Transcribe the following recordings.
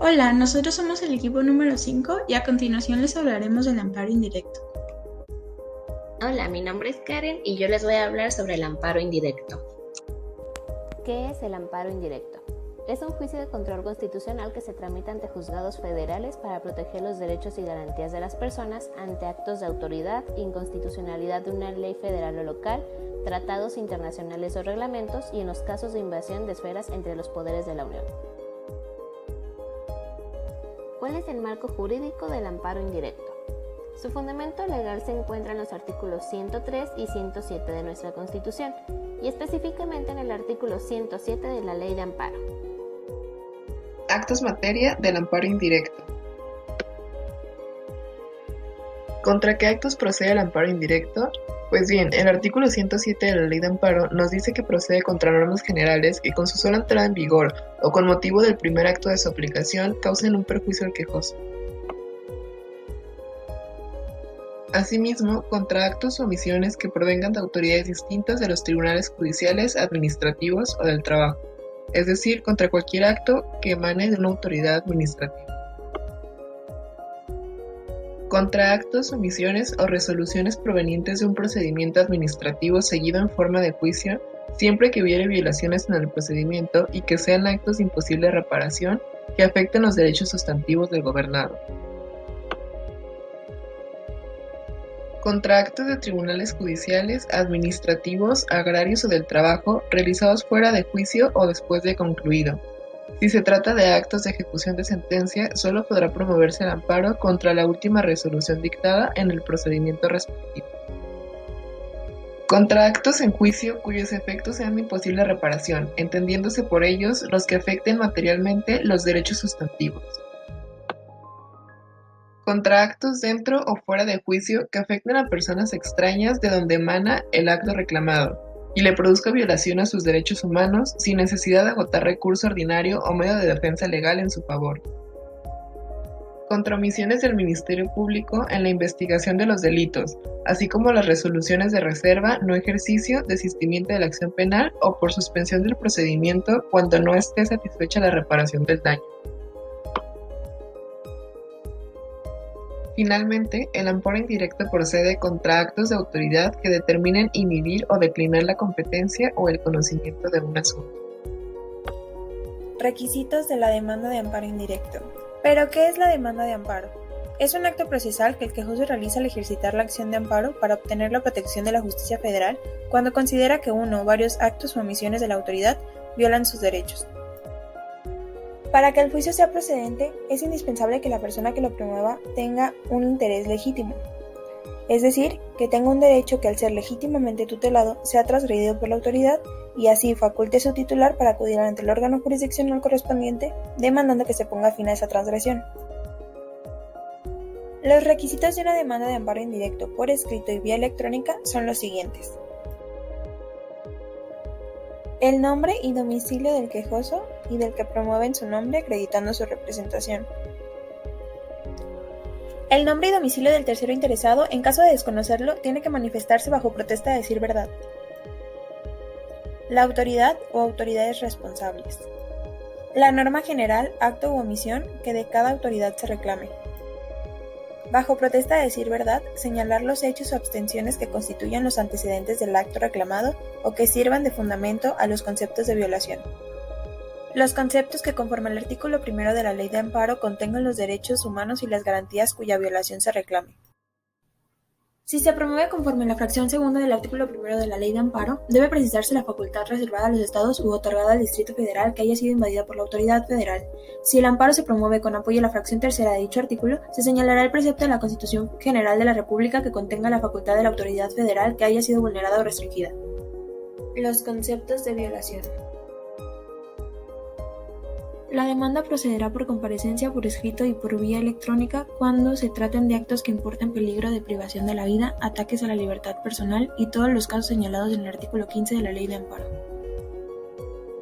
Hola, nosotros somos el equipo número 5 y a continuación les hablaremos del amparo indirecto. Hola, mi nombre es Karen y yo les voy a hablar sobre el amparo indirecto. ¿Qué es el amparo indirecto? Es un juicio de control constitucional que se tramita ante juzgados federales para proteger los derechos y garantías de las personas ante actos de autoridad, inconstitucionalidad de una ley federal o local, tratados internacionales o reglamentos y en los casos de invasión de esferas entre los poderes de la Unión. ¿Cuál es el marco jurídico del amparo indirecto? Su fundamento legal se encuentra en los artículos 103 y 107 de nuestra Constitución, y específicamente en el artículo 107 de la Ley de Amparo. Actos materia del amparo indirecto. ¿Contra qué actos procede el amparo indirecto? Pues bien, el artículo 107 de la Ley de Amparo nos dice que procede contra normas generales que con su sola entrada en vigor o con motivo del primer acto de su aplicación causen un perjuicio al quejoso. Asimismo, contra actos o omisiones que provengan de autoridades distintas de los tribunales judiciales, administrativos o del trabajo, es decir, contra cualquier acto que emane de una autoridad administrativa. Contra actos, omisiones o resoluciones provenientes de un procedimiento administrativo seguido en forma de juicio, siempre que hubiere violaciones en el procedimiento y que sean actos de imposible reparación que afecten los derechos sustantivos del gobernado. Contra actos de tribunales judiciales, administrativos, agrarios o del trabajo realizados fuera de juicio o después de concluido. Si se trata de actos de ejecución de sentencia, solo podrá promoverse el amparo contra la última resolución dictada en el procedimiento respectivo. Contra actos en juicio cuyos efectos sean de imposible reparación, entendiéndose por ellos los que afecten materialmente los derechos sustantivos. Contra actos dentro o fuera de juicio que afecten a personas extrañas de donde emana el acto reclamado y le produzca violación a sus derechos humanos sin necesidad de agotar recurso ordinario o medio de defensa legal en su favor. Contra omisiones del Ministerio Público en la investigación de los delitos, así como las resoluciones de reserva, no ejercicio, desistimiento de la acción penal o por suspensión del procedimiento cuando no esté satisfecha la reparación del daño. Finalmente, el amparo indirecto procede contra actos de autoridad que determinen inhibir o declinar la competencia o el conocimiento de un asunto. Requisitos de la demanda de amparo indirecto. ¿Pero qué es la demanda de amparo? Es un acto procesal que el quejoso realiza al ejercitar la acción de amparo para obtener la protección de la justicia federal cuando considera que uno o varios actos o omisiones de la autoridad violan sus derechos. Para que el juicio sea procedente, es indispensable que la persona que lo promueva tenga un interés legítimo, es decir, que tenga un derecho que al ser legítimamente tutelado sea transgredido por la autoridad y así faculte a su titular para acudir ante el órgano jurisdiccional correspondiente demandando que se ponga fin a esa transgresión. Los requisitos de una demanda de amparo indirecto por escrito y vía electrónica son los siguientes: el nombre y domicilio del quejoso y del que promueve en su nombre acreditando su representación. El nombre y domicilio del tercero interesado, en caso de desconocerlo, tiene que manifestarse bajo protesta de decir verdad. La autoridad o autoridades responsables. La norma general, acto u omisión que de cada autoridad se reclame. Bajo protesta de decir verdad, señalar los hechos o abstenciones que constituyan los antecedentes del acto reclamado o que sirvan de fundamento a los conceptos de violación. Los conceptos que conforme al artículo 1 de la Ley de Amparo contengan los derechos humanos y las garantías cuya violación se reclame. Si se promueve conforme a la fracción segunda del artículo 1 de la Ley de Amparo, debe precisarse la facultad reservada a los estados u otorgada al Distrito Federal que haya sido invadida por la autoridad federal. Si el amparo se promueve con apoyo a la fracción tercera de dicho artículo, se señalará el precepto de la Constitución General de la República que contenga la facultad de la autoridad federal que haya sido vulnerada o restringida. Los conceptos de violación. La demanda procederá por comparecencia, por escrito y por vía electrónica cuando se traten de actos que importen peligro de privación de la vida, ataques a la libertad personal y todos los casos señalados en el artículo 15 de la Ley de Amparo.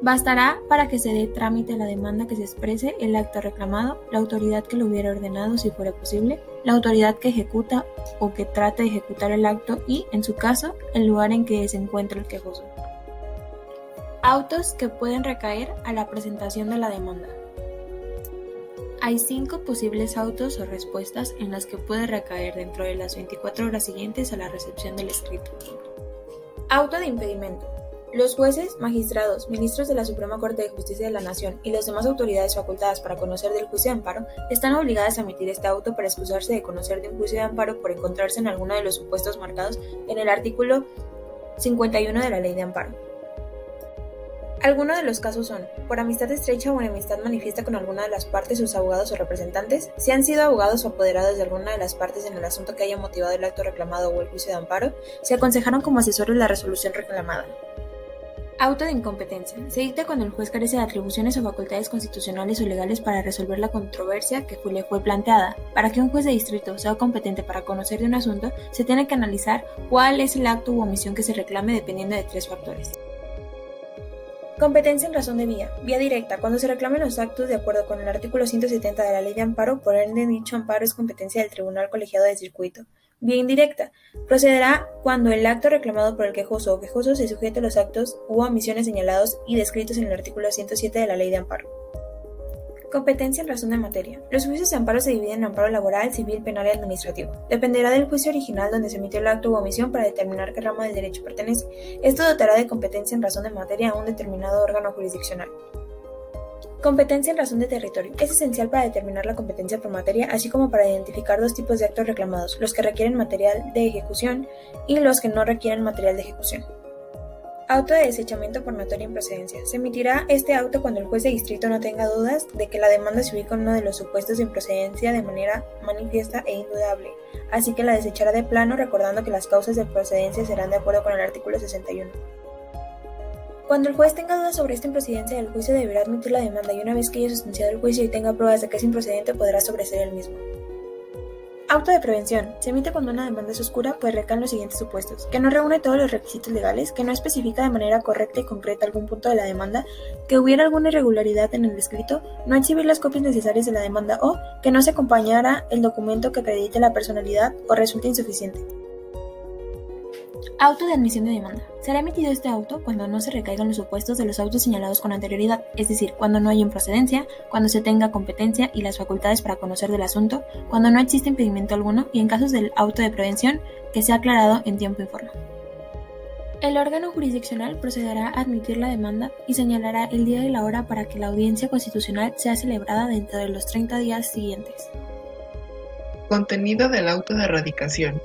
Bastará para que se dé trámite a la demanda que se exprese el acto reclamado, la autoridad que lo hubiera ordenado si fuera posible, la autoridad que ejecuta o que trate de ejecutar el acto y, en su caso, el lugar en que se encuentra el quejoso. Autos que pueden recaer a la presentación de la demanda. Hay 5 posibles autos o respuestas en las que puede recaer dentro de las 24 horas siguientes a la recepción del escrito. Auto de impedimento. Los jueces, magistrados, ministros de la Suprema Corte de Justicia de la Nación y las demás autoridades facultadas para conocer del juicio de amparo están obligadas a emitir este auto para excusarse de conocer de un juicio de amparo por encontrarse en alguno de los supuestos marcados en el artículo 51 de la Ley de Amparo. Algunos de los casos son, por amistad estrecha o enemistad manifiesta con alguna de las partes, sus abogados o representantes, si han sido abogados o apoderados de alguna de las partes en el asunto que haya motivado el acto reclamado o el juicio de amparo, se aconsejaron como asesores la resolución reclamada. Auto de incompetencia. Se dicta cuando el juez carece de atribuciones o facultades constitucionales o legales para resolver la controversia que le fue planteada. Para que un juez de distrito sea competente para conocer de un asunto, se tiene que analizar cuál es el acto u omisión que se reclame dependiendo de 3 factores. Competencia en razón de vía. Vía directa. Cuando se reclamen los actos de acuerdo con el artículo 170 de la Ley de Amparo, por ende dicho amparo es competencia del Tribunal Colegiado de Circuito. Vía indirecta. Procederá cuando el acto reclamado por el quejoso o quejoso se sujete a los actos u omisiones señalados y descritos en el artículo 107 de la Ley de Amparo. Competencia en razón de materia. Los juicios de amparo se dividen en amparo laboral, civil, penal y administrativo. Dependerá del juicio original donde se emitió el acto u omisión para determinar qué ramo del derecho pertenece. Esto dotará de competencia en razón de materia a un determinado órgano jurisdiccional. Competencia en razón de territorio. Es esencial para determinar la competencia por materia, así como para identificar 2 tipos de actos reclamados, los que requieren material de ejecución y los que no requieren material de ejecución. Auto de desechamiento por notoria improcedencia. Se emitirá este auto cuando el juez de distrito no tenga dudas de que la demanda se ubica en uno de los supuestos de improcedencia de manera manifiesta e indudable, así que la desechará de plano recordando que las causas de procedencia serán de acuerdo con el artículo 61. Cuando el juez tenga dudas sobre esta improcedencia del juicio deberá admitir la demanda y una vez que haya sustanciado el juicio y tenga pruebas de que es improcedente podrá sobreseer el mismo. Auto de prevención. Se emite cuando una demanda es oscura, pues recaen los siguientes supuestos: que no reúne todos los requisitos legales, que no especifica de manera correcta y concreta algún punto de la demanda, que hubiera alguna irregularidad en el escrito, no exhibir las copias necesarias de la demanda o que no se acompañara el documento que acredite la personalidad o resulte insuficiente. Auto de admisión de demanda. Será emitido este auto cuando no se recaigan los supuestos de los autos señalados con anterioridad, es decir, cuando no haya improcedencia, cuando se tenga competencia y las facultades para conocer del asunto, cuando no existe impedimento alguno y en casos del auto de prevención que sea aclarado en tiempo y forma. El órgano jurisdiccional procederá a admitir la demanda y señalará el día y la hora para que la audiencia constitucional sea celebrada dentro de los 30 días siguientes. Contenido del auto de erradicación.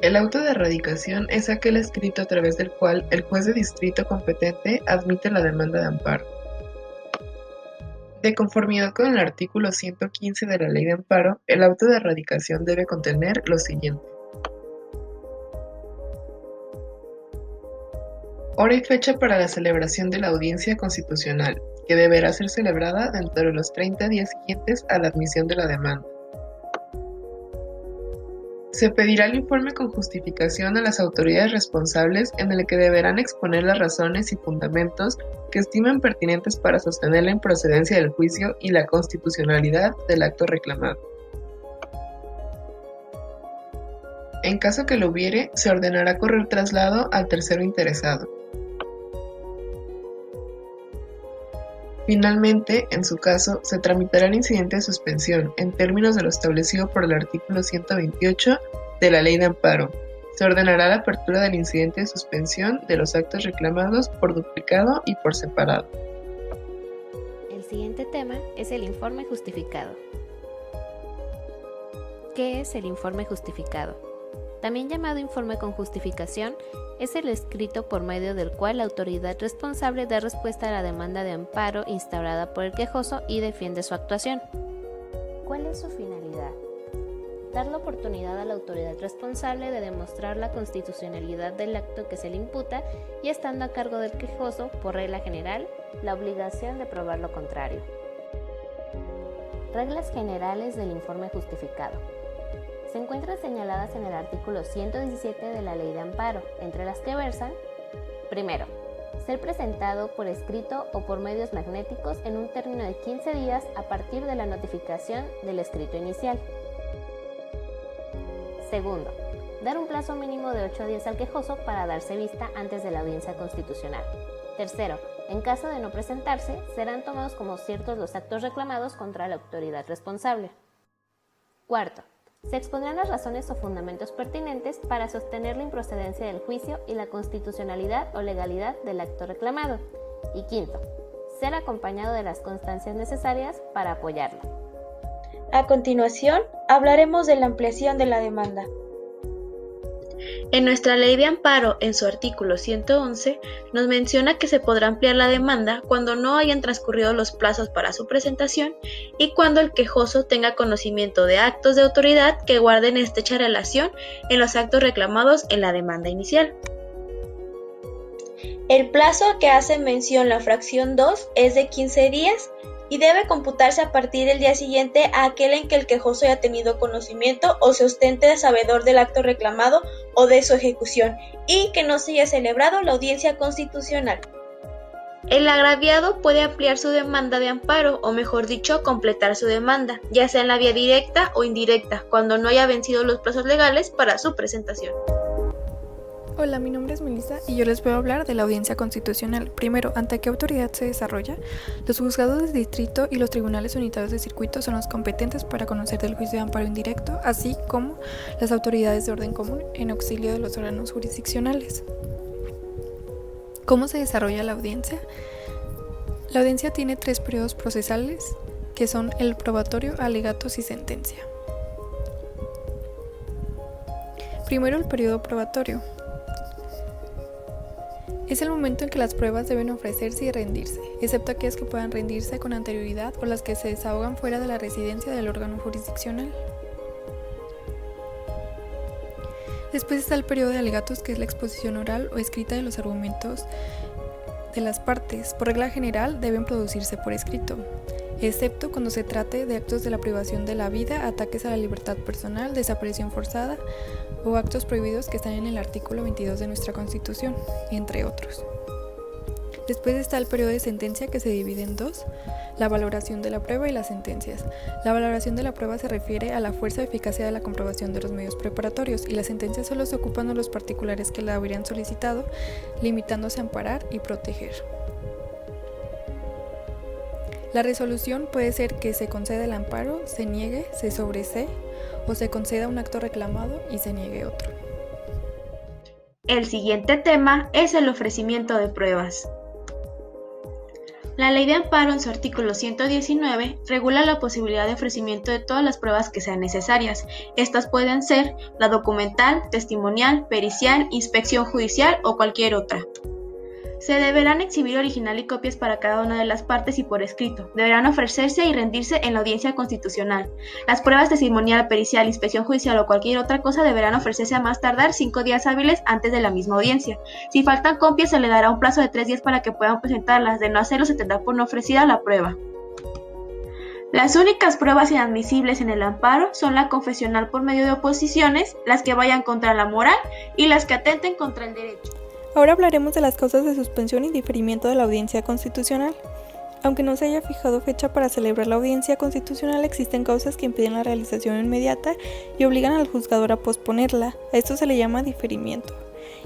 El auto de erradicación es aquel escrito a través del cual el juez de distrito competente admite la demanda de amparo. De conformidad con el artículo 115 de la Ley de Amparo, el auto de erradicación debe contener lo siguiente: hora y fecha para la celebración de la audiencia constitucional, que deberá ser celebrada dentro de los 30 días siguientes a la admisión de la demanda. Se pedirá el informe con justificación a las autoridades responsables en el que deberán exponer las razones y fundamentos que estimen pertinentes para sostener la improcedencia del juicio y la constitucionalidad del acto reclamado. En caso que lo hubiere, se ordenará correr traslado al tercero interesado. Finalmente, en su caso, se tramitará el incidente de suspensión en términos de lo establecido por el artículo 128 de la Ley de Amparo. Se ordenará la apertura del incidente de suspensión de los actos reclamados por duplicado y por separado. El siguiente tema es el informe justificado. ¿Qué es el informe justificado? También llamado informe con justificación, es el escrito por medio del cual la autoridad responsable da respuesta a la demanda de amparo instaurada por el quejoso y defiende su actuación. ¿Cuál es su finalidad? Dar la oportunidad a la autoridad responsable de demostrar la constitucionalidad del acto que se le imputa y, estando a cargo del quejoso, por regla general, la obligación de probar lo contrario. Reglas generales del informe justificado. Se encuentran señaladas en el artículo 117 de la Ley de Amparo, entre las que versan: primero, ser presentado por escrito o por medios magnéticos en un término de 15 días a partir de la notificación del escrito inicial. Segundo, dar un plazo mínimo de 8 días al quejoso para darse vista antes de la audiencia constitucional. Tercero, En caso de no presentarse, serán tomados como ciertos los actos reclamados contra la autoridad responsable. Cuarto, se expondrán las razones o fundamentos pertinentes para sostener la improcedencia del juicio y la constitucionalidad o legalidad del acto reclamado. Y quinto, ser acompañado de las constancias necesarias para apoyarlo. A continuación, hablaremos de la ampliación de la demanda. En nuestra Ley de Amparo, en su artículo 111, nos menciona que se podrá ampliar la demanda cuando no hayan transcurrido los plazos para su presentación y cuando el quejoso tenga conocimiento de actos de autoridad que guarden estrecha relación en los actos reclamados en la demanda inicial. El plazo a que hace mención la fracción 2 es de 15 días y debe computarse a partir del día siguiente a aquel en que el quejoso haya tenido conocimiento o se ostente sabedor del acto reclamado o de su ejecución y que no se haya celebrado la audiencia constitucional. El agraviado puede ampliar su demanda de amparo, o mejor dicho, completar su demanda, ya sea en la vía directa o indirecta, cuando no haya vencido los plazos legales para su presentación. Hola, mi nombre es Melissa y yo les voy a hablar de la audiencia constitucional. Primero, ¿ante qué autoridad se desarrolla? Los juzgados de distrito y los tribunales unitarios de circuito son los competentes para conocer del juicio de amparo indirecto, así como las autoridades de orden común en auxilio de los órganos jurisdiccionales. ¿Cómo se desarrolla la audiencia? La audiencia tiene 3 periodos procesales, que son el probatorio, alegatos y sentencia. Primero, el periodo probatorio. Es el momento en que las pruebas deben ofrecerse y rendirse, excepto aquellas que puedan rendirse con anterioridad o las que se desahogan fuera de la residencia del órgano jurisdiccional. Después está el periodo de alegatos, que es la exposición oral o escrita de los argumentos de las partes. Por regla general deben producirse por escrito, excepto cuando se trate de actos de la privación de la vida, ataques a la libertad personal, desaparición forzada o actos prohibidos que están en el artículo 22 de nuestra Constitución, entre otros. Después está el periodo de sentencia, que se divide en 2, la valoración de la prueba y las sentencias. La valoración de la prueba se refiere a la fuerza o eficacia de la comprobación de los medios preparatorios y las sentencias solo se ocupan de los particulares que la habrían solicitado, limitándose a amparar y proteger. La resolución puede ser que se conceda el amparo, se niegue, se sobresee o se conceda un acto reclamado y se niegue otro. El siguiente tema es el ofrecimiento de pruebas. La Ley de Amparo, en su artículo 119, regula la posibilidad de ofrecimiento de todas las pruebas que sean necesarias. Estas pueden ser la documental, testimonial, pericial, inspección judicial o cualquier otra. Se deberán exhibir original y copias para cada una de las partes y por escrito. Deberán ofrecerse y rendirse en la audiencia constitucional. Las pruebas testimonial, pericial, inspección judicial o cualquier otra cosa deberán ofrecerse a más tardar 5 días hábiles antes de la misma audiencia. Si faltan copias, se le dará un plazo de 3 días para que puedan presentarlas. De no hacerlo, se tendrá por no ofrecida la prueba. Las únicas pruebas inadmisibles en el amparo son la confesional por medio de oposiciones, las que vayan contra la moral y las que atenten contra el derecho. Ahora hablaremos de las causas de suspensión y diferimiento de la audiencia constitucional. Aunque no se haya fijado fecha para celebrar la audiencia constitucional, existen causas que impiden la realización inmediata y obligan al juzgador a posponerla. A esto se le llama diferimiento.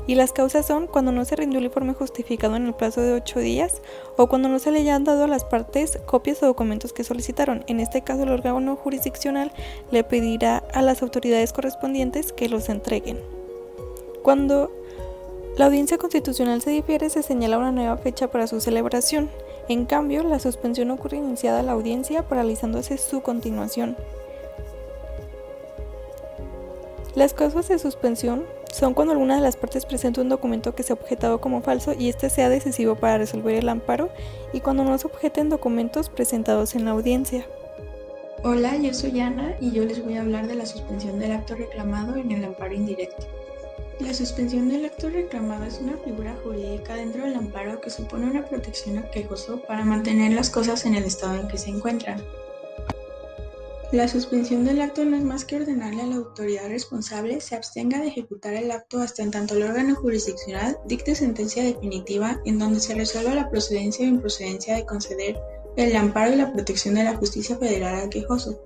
Y las causas son cuando no se rindió el informe justificado en el plazo de 8 días o cuando no se le hayan dado a las partes copias o documentos que solicitaron. En este caso, el órgano jurisdiccional le pedirá a las autoridades correspondientes que los entreguen. Cuando la audiencia constitucional se difiere, se señala una nueva fecha para su celebración. En cambio, la suspensión ocurre iniciada la audiencia, paralizándose su continuación. Las causas de suspensión son cuando alguna de las partes presenta un documento que sea objetado como falso y este sea decisivo para resolver el amparo, y cuando no se objeten documentos presentados en la audiencia. Hola, yo soy Ana y yo les voy a hablar de la suspensión del acto reclamado en el amparo indirecto. La suspensión del acto reclamado es una figura jurídica dentro del amparo que supone una protección al quejoso para mantener las cosas en el estado en que se encuentran. La suspensión del acto no es más que ordenarle a la autoridad responsable se abstenga de ejecutar el acto hasta en tanto el órgano jurisdiccional dicte sentencia definitiva en donde se resuelva la procedencia o improcedencia de conceder el amparo y la protección de la justicia federal al quejoso.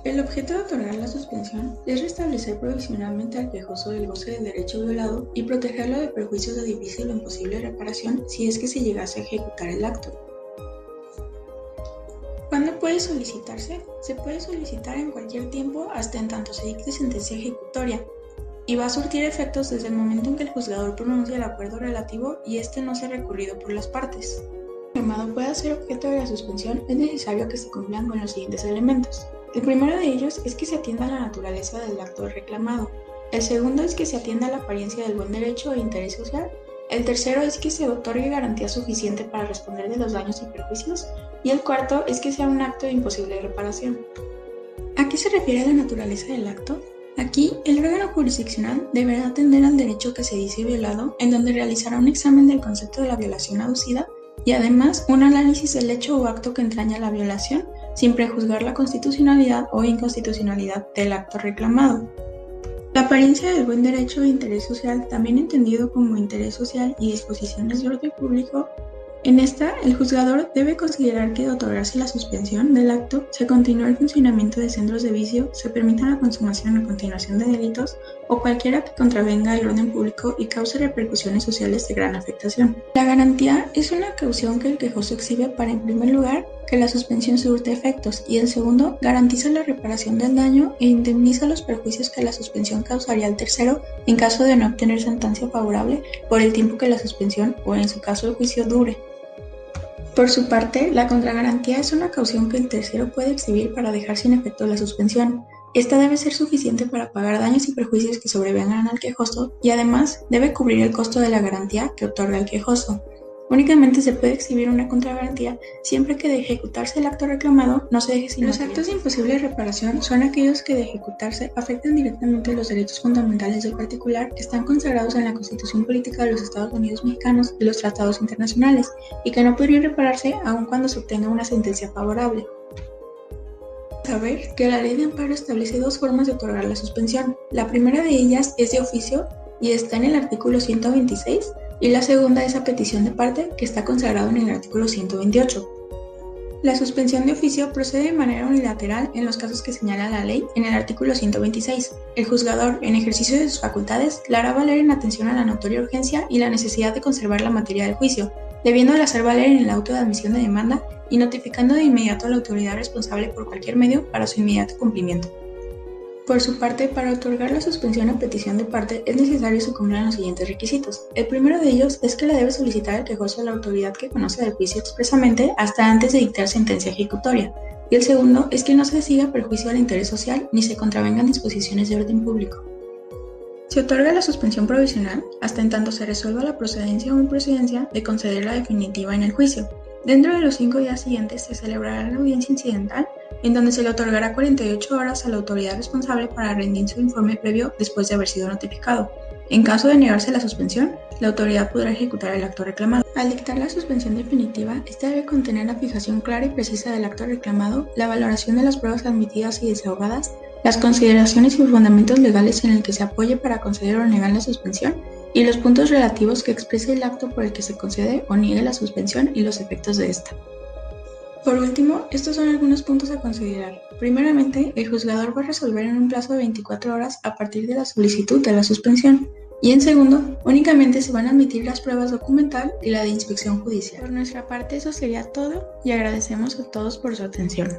El objeto de otorgar la suspensión es restablecer provisionalmente al quejoso el goce del derecho violado y protegerlo de perjuicios de difícil o imposible reparación si es que se llegase a ejecutar el acto. ¿Cuándo puede solicitarse? Se puede solicitar en cualquier tiempo hasta en tanto se dicte sentencia ejecutoria, y va a surtir efectos desde el momento en que el juzgador pronuncia el acuerdo relativo y este no sea recurrido por las partes. Para que el reclamado pueda ser objeto de la suspensión es necesario que se cumplan con los siguientes elementos. El primero de ellos es que se atienda a la naturaleza del acto reclamado. El segundo es que se atienda a la apariencia del buen derecho e interés social. El tercero es que se otorgue garantía suficiente para responder de los daños y perjuicios. Y el cuarto es que sea un acto de imposible reparación. ¿A qué se refiere la naturaleza del acto? Aquí, el órgano jurisdiccional deberá atender al derecho que se dice violado, en donde realizará un examen del concepto de la violación aducida y además un análisis del hecho o acto que entraña la violación, sin prejuzgar la constitucionalidad o inconstitucionalidad del acto reclamado. La apariencia del buen derecho e interés social, también entendido como interés social y disposiciones de orden público, en esta, el juzgador debe considerar que de otorgarse la suspensión del acto, se continúa el funcionamiento de centros de vicio, se permita la consumación o continuación de delitos o cualquiera que contravenga el orden público y cause repercusiones sociales de gran afectación. La garantía es una caución que el quejoso exhibe para, en primer lugar, que la suspensión surte efectos y, en segundo, garantiza la reparación del daño e indemniza los perjuicios que la suspensión causaría al tercero en caso de no obtener sentencia favorable por el tiempo que la suspensión o, en su caso, el juicio dure. Por su parte, la contragarantía es una caución que el tercero puede exhibir para dejar sin efecto la suspensión. Esta debe ser suficiente para pagar daños y perjuicios que sobrevengan al quejoso y además debe cubrir el costo de la garantía que otorga el quejoso. Únicamente se puede exhibir una contragarantía siempre que de ejecutarse el acto reclamado no se deje sin Los actos de imposible reparación son aquellos que de ejecutarse afectan directamente los derechos fundamentales del particular que están consagrados en la Constitución Política de los Estados Unidos Mexicanos y los tratados internacionales y que no podrían repararse aun cuando se obtenga una sentencia favorable. Saber que la ley de amparo establece dos formas de otorgar la suspensión. La primera de ellas es de oficio y está en el artículo 126 y la segunda es a petición de parte que está consagrado en el artículo 128. La suspensión de oficio procede de manera unilateral en los casos que señala la ley en el artículo 126. El juzgador, en ejercicio de sus facultades, la hará valer en atención a la notoria urgencia y la necesidad de conservar la materia del juicio, debiéndola hacer valer en el auto de admisión de demanda y notificando de inmediato a la autoridad responsable por cualquier medio para su inmediato cumplimiento. Por su parte, para otorgar la suspensión a petición de parte es necesario que se cumplan los siguientes requisitos. El primero de ellos es que la debe solicitar el quejoso a la autoridad que conoce del juicio expresamente hasta antes de dictar sentencia ejecutoria. Y el segundo es que no se siga perjuicio al interés social ni se contravengan disposiciones de orden público. Se otorga la suspensión provisional hasta en tanto se resuelva la procedencia o improcedencia de conceder la definitiva en el juicio. Dentro de los 5 días siguientes se celebrará la audiencia incidental, en donde se le otorgará 48 horas a la autoridad responsable para rendir su informe previo después de haber sido notificado. En caso de negarse la suspensión, la autoridad podrá ejecutar el acto reclamado. Al dictar la suspensión definitiva, esta debe contener la fijación clara y precisa del acto reclamado, la valoración de las pruebas admitidas y desahogadas, las consideraciones y fundamentos legales en el que se apoye para conceder o negar la suspensión, y los puntos relativos que exprese el acto por el que se concede o niegue la suspensión y los efectos de esta. Por último, estos son algunos puntos a considerar. Primeramente, el juzgador va a resolver en un plazo de 24 horas a partir de la solicitud de la suspensión. Y en segundo, únicamente se van a admitir las pruebas documental y la de inspección judicial. Por nuestra parte, eso sería todo y agradecemos a todos por su atención.